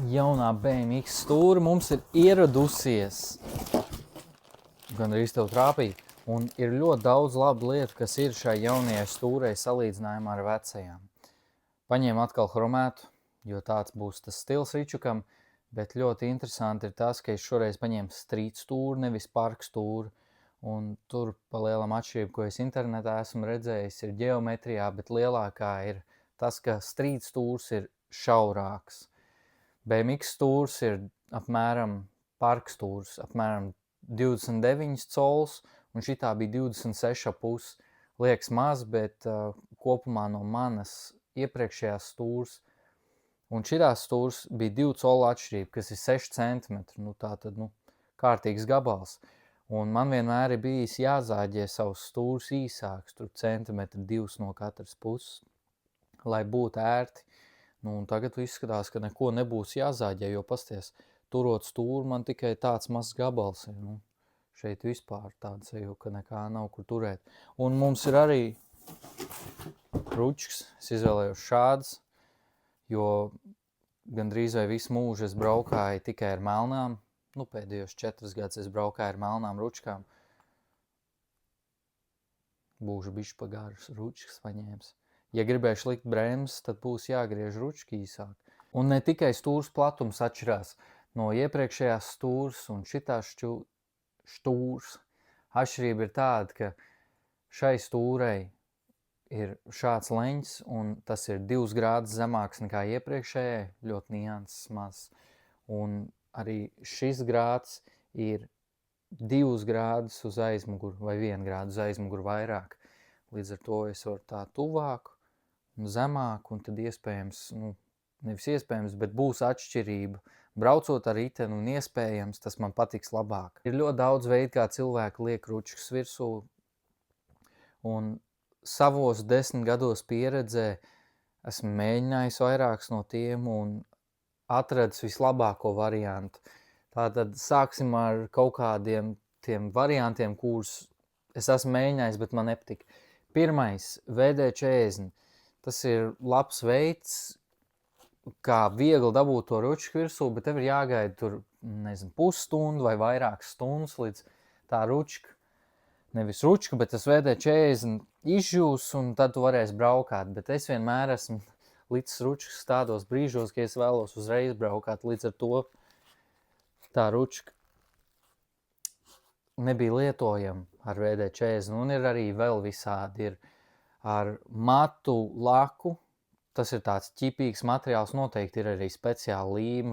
Jaunā BMX stūra mums ir ieradusies. Gan arī tev trāpīja. Un ir ļoti daudz labu lietu, kas ir šai jaunajai stūrai salīdzinājumā ar vecajām. Paņēmu atkal chromētu, jo tāds būs tas stils ričukam, bet ļoti interesanti ir tas, ka es šoreiz paņēmu street stūru, nevis park stūru. Un tur pa lielam atšķirību, ko es internetā esmu redzējis, ir ģeometrijā, bet lielākā ir tas, ka street stūrs ir šaurāks. BMX stūrs ir apmēram park stūrs, apmēram 29 cols, un šitā bija 26,5. Liekas maz, bet kopumā no manas iepriekšējās stūrs, un šitās stūrs bija 2 colu atšķirība, kas ir 6 centimetri, tātad, kārtīgs gabals. Un man vienmēr ir bijis jāzāģē savus stūrus īsāks, tur centimetri 2 no katras puses, lai būtu ērti. Un tagad izskatās, ka neko nebūs jāzāģē, jo pasties, turot stūru man tikai tāds mazs gabals ir. Šeit vispār tāds jau, ka nekā nav kur turēt. Un mums ir arī ručks, es izvēlējos šāds, jo gandrīz vai visu mūžu es braukāju tikai ar melnām. Pēdējos 4 gadus es braukāju ar melnām ručkām. Būšu bišķi pa garas ručkas paņēmis. Ja gribēšu likt bremzes, tad būs jāgriež ručki īsāk. Un ne tikai stūrs platums atšķirās no iepriekšējās stūrs un šitās stūrs. Atšķirība ir tāda, ka šai stūrei ir šāds leņķis, un tas ir 2 grādus zemāks nekā iepriekšējai, ļoti nianses maz. Un arī šis grāds ir 2 grādus uz aizmuguru vai 1 grādu uz aizmuguru vairāk. Līdz ar to es varu tā tuvāk un zemāk, un tad iespējams, nevis iespējams, bet būs atšķirība. Braucot ar riteni un iespējams, tas man patiks labāk. Ir ļoti daudz veidu, kā cilvēki liek ručkas virsū, un savos 10 gados pieredzē esmu mēģinājis vairākus no tiem un atradis vislabāko variantu. Tātad sāksim ar kaut kādiem tiem variantiem, kurus es esmu mēģinājis, bet man nepatika. Pirmais, VD40. Tas ir labs veids, kā viegli dabūt to ručku virsū, bet tev ir jāgaida tur, pusstundu vai vairākas stundas, līdz tā ručka, nevis ručka, bet tas VD40 izžūs, un tad tu varēsi braukāt. Bet es vienmēr esmu licis ručkas tādos brīžos, ka es vēlos uzreiz braukāt, līdz ar to tā ručka nebija lietojama ar VD40, un ir arī vēl visādi. Ir ar matu laku, tas ir tāds ķipīgs materiāls, noteikti ir arī speciāli līme